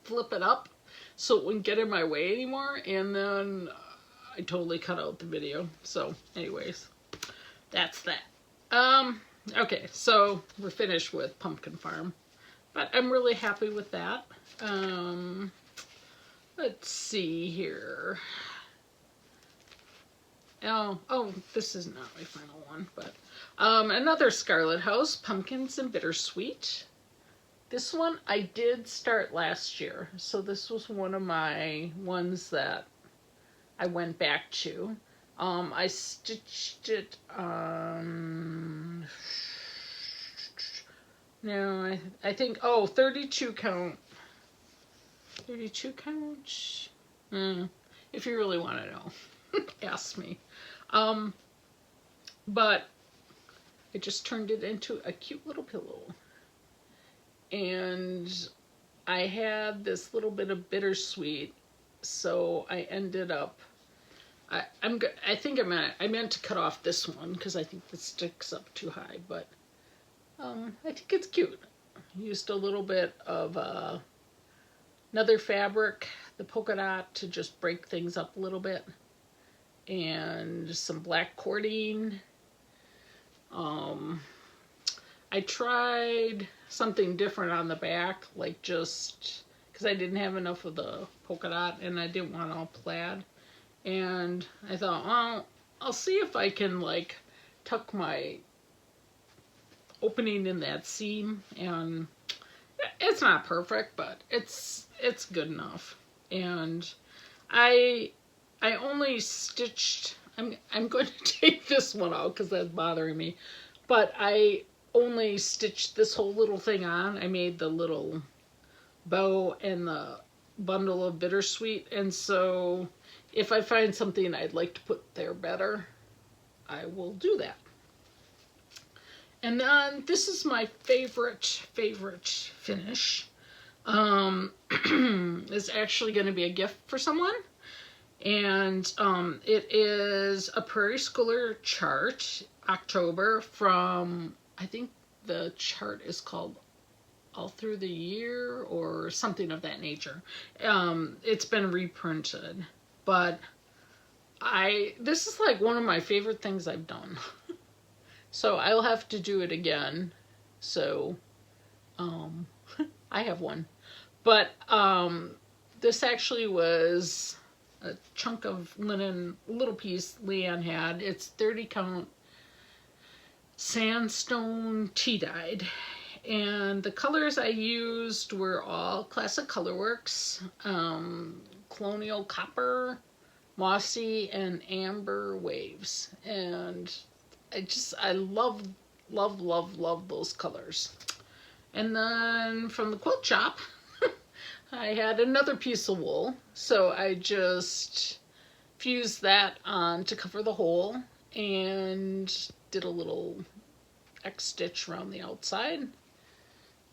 flip it up so it wouldn't get in my way anymore, and then I totally cut out the video. So anyways, that's that. Okay, so we're finished with Pumpkin Farm, but I'm really happy with that. Let's see here. Oh, this is not my final one, but another Scarlet House, Pumpkins and Bittersweet. This one I did start last year, so this was one of my ones that I went back to. I stitched it, no, I think, 32 count. 32 count? If you really want to know, ask me. But I just turned it into a cute little pillow. And I had this little bit of bittersweet, so I ended up, I meant to cut off this one because I think this sticks up too high, but I think it's cute. Used a little bit of another fabric, the polka dot, to just break things up a little bit, and some black cording. I tried something different on the back, like just because I didn't have enough of the polka dot and I didn't want all plaid. And I thought, well, I'll see if I can like tuck my opening in that seam, and it's not perfect, but it's good enough. And I only stitched, I'm going to take this one out because that's bothering me, but I only stitched this whole little thing on. I made the little bow and the bundle of bittersweet, and so if I find something I'd like to put there better, I will do that. And then this is my favorite finish. It's actually going to be a gift for someone. And it is a Prairie Schooler chart, October, from, I think the chart is called all through the year or something of that nature. It's been reprinted, but this is like one of my favorite things I've done. So I'll have to do it again. So I have one. But this actually was a chunk of linen, little piece Leanne had. It's 30 count sandstone tea dyed. And the colors I used were all Classic Colorworks, Colonial Copper, Mossy, and Amber Waves. And I love those colors. And then from the quilt shop, I had another piece of wool, so I just fused that on to cover the hole and did a little X stitch around the outside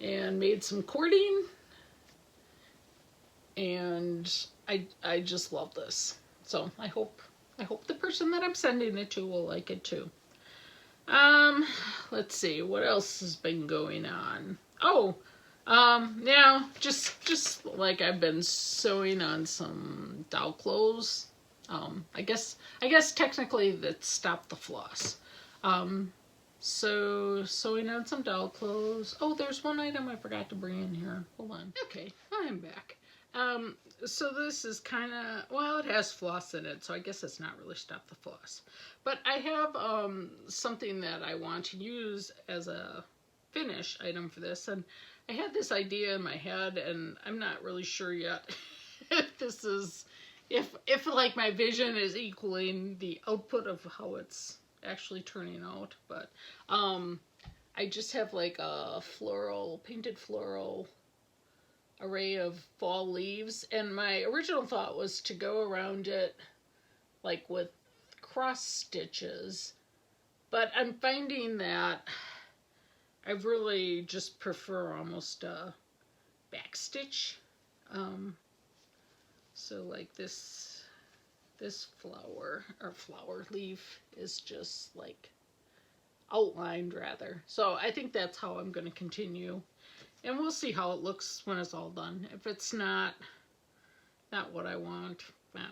and made some cording, and I just love this. So I hope the person that I'm sending it to will like it too. Let's see, what else has been going on? Oh, yeah, just like I've been sewing on some doll clothes. I guess technically that stopped the floss. So sewing on some doll clothes. Oh, there's one item I forgot to bring in here. Hold on. Okay, I'm back. So this is kind of, well, it has floss in it, so I guess it's not really stop the floss. But I have something that I want to use as a finish item for this, and I had this idea in my head, and I'm not really sure yet if this is, if like my vision is equaling the output of how it's actually turning out. But I just have like a painted floral array of fall leaves, and my original thought was to go around it like with cross stitches, but I'm finding that I really just prefer almost a back stitch. So like this flower leaf is just like outlined rather. So I think that's how I'm going to continue. And we'll see how it looks when it's all done. If it's not what I want, well,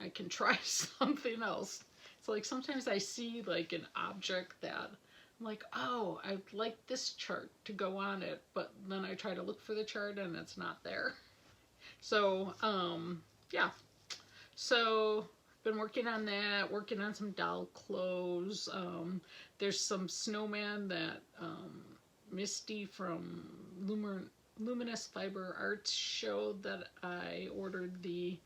I can try something else. It's like sometimes I see like an object that I'm like, oh, I'd like this chart to go on it, but then I try to look for the chart and it's not there. So, yeah. So, been working on that, working on some doll clothes. There's some snowman that Misty from Luminous Fiber Arts showed that I ordered the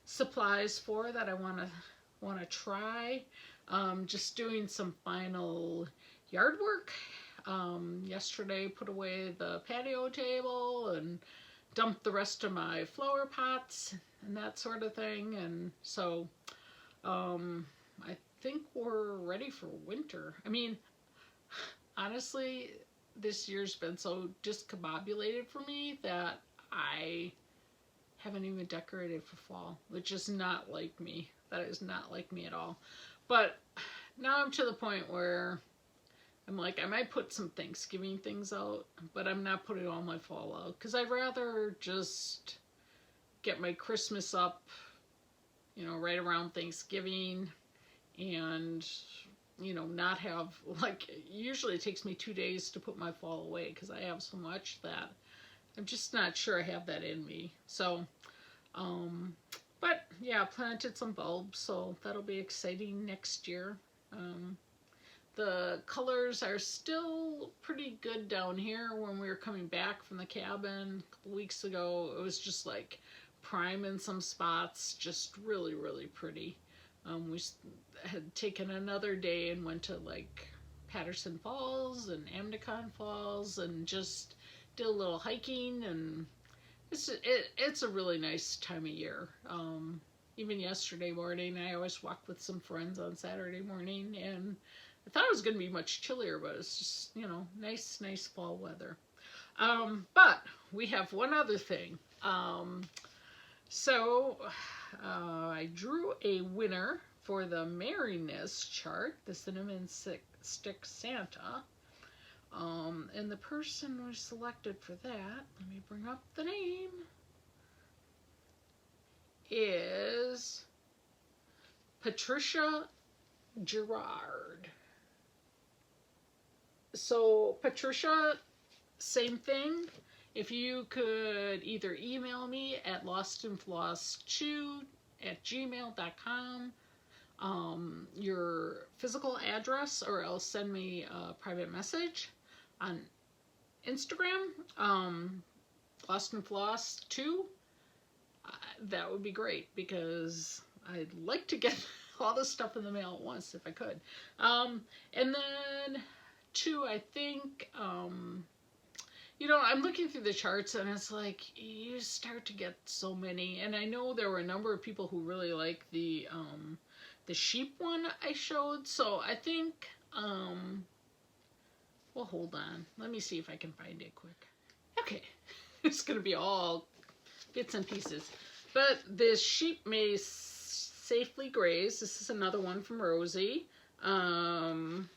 supplies for, that I want to try. Just doing some final yard work. Yesterday put away the patio table and dumped the rest of my flower pots and that sort of thing. And so I think we're ready for winter. I mean, honestly, this year's been so discombobulated for me that I haven't even decorated for fall, which is not like me. That is not like me at all. But now I'm to the point where I'm like, I might put some Thanksgiving things out, but I'm not putting all my fall out, because I'd rather just get my Christmas up, you know, right around Thanksgiving, and, you know, not have, like, usually it takes me 2 days to put my fall away, because I have so much that I'm just not sure I have that in me. So, but yeah, planted some bulbs, so that'll be exciting next year. The colors are still pretty good down here. When we were coming back from the cabin a couple weeks ago, it was just like prime in some spots, just really, really pretty. We had taken another day and went to like Patterson Falls and Amnicon Falls and just did a little hiking, and it's a really nice time of year. Even yesterday morning, I always walk with some friends on Saturday morning, and I thought it was going to be much chillier, but it's just, you know, nice fall weather. But we have one other thing. So I drew a winner for the Merriness chart, the Cinnamon Stick Santa. And the person we selected for that, let me bring up the name, is Patricia Gerard. So Patricia, same thing. If you could either email me at lostandfloss2@gmail.com, your physical address, or else send me a private message on Instagram, lostandfloss2. That would be great, because I'd like to get all this stuff in the mail at once if I could. And then two, I think, you know, I'm looking through the charts and it's like you start to get so many, and I know there were a number of people who really like the sheep one I showed, so I think, well, hold on, let me see if I can find it quick. Okay, it's gonna be all bits and pieces, but this sheep may safely graze. This is another one from Rosie, and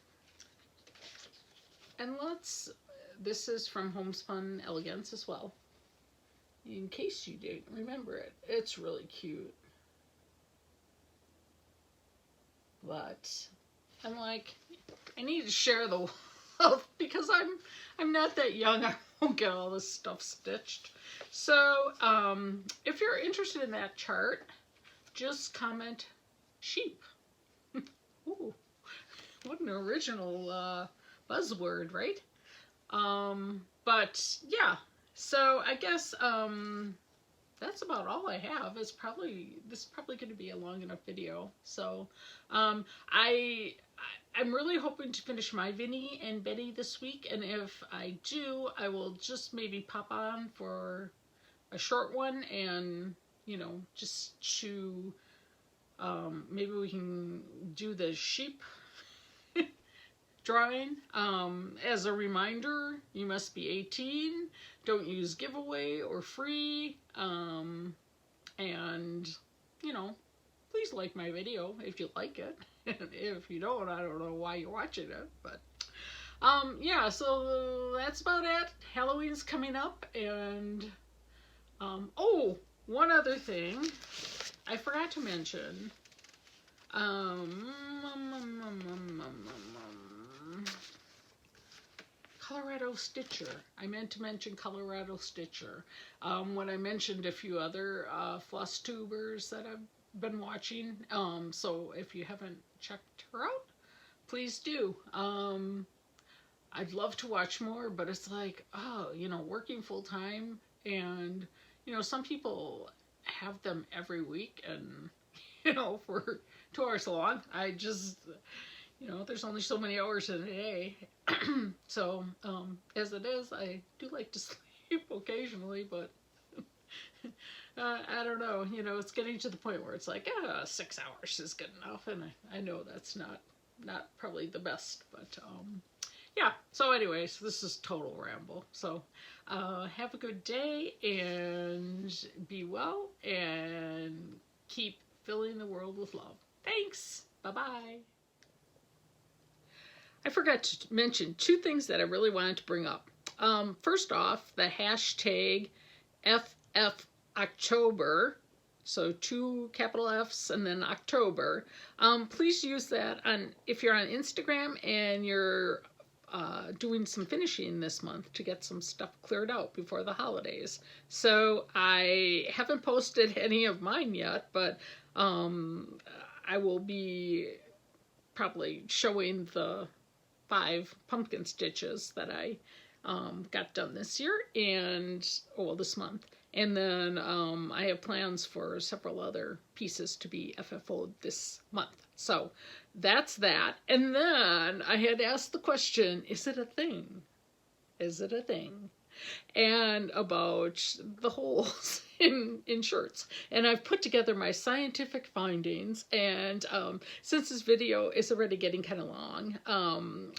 this is from Homespun Elegance as well, in case you didn't remember it. It's really cute, but I'm like, I need to share the wealth, because I'm not that young. I won't get all this stuff stitched. So if you're interested in that chart, just comment sheep. Ooh, what an original buzzword, right? But yeah, so I guess that's about all I have. This is probably going to be a long enough video. So I'm really hoping to finish my Vinnie and Betty this week, and if I do, I will just maybe pop on for a short one, and you know, just to maybe we can do the sheep drawing. As a reminder, you must be 18, don't use giveaway or free, and you know, please like my video if you like it. If you don't, I don't know why you're watching it, but yeah, so that's about it. Halloween's coming up, and oh, one other thing I forgot to mention. Colorado Stitcher. I meant to mention Colorado Stitcher when I mentioned a few other floss tubers that I've been watching. So if you haven't checked her out, please do. I'd love to watch more, but it's like, oh, you know, working full time, and you know, some people have them every week, and you know, for 2 hours long. I just, you know, there's only so many hours in a day. So as it is, I do like to sleep occasionally, but I don't know, you know, it's getting to the point where it's like, 6 hours is good enough, and I know that's not probably the best, but yeah. So anyways, this is total ramble. So have a good day, and be well, and keep filling the world with love. Thanks. Bye-bye. I forgot to mention 2 things that I really wanted to bring up. First off, the hashtag FFOctober, so 2 capital F's and then October. Please use that if you're on Instagram and you're doing some finishing this month to get some stuff cleared out before the holidays. So I haven't posted any of mine yet, but I will be probably showing the 5 pumpkin stitches that I got done this year, and this month, and then I have plans for several other pieces to be FFO'd this month. So that's that. And then I had asked the question, is it a thing? Is it a thing? And about the holes in shirts. And I've put together my scientific findings, and since this video is already getting kind of long,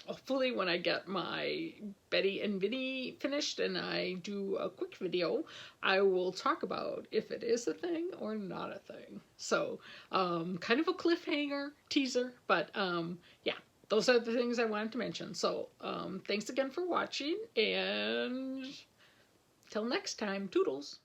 hopefully when I get my Betty and Vinnie finished and I do a quick video, I will talk about if it is a thing or not a thing. So kind of a cliffhanger teaser, but yeah, those are the things I wanted to mention. So thanks again for watching, and till next time, toodles.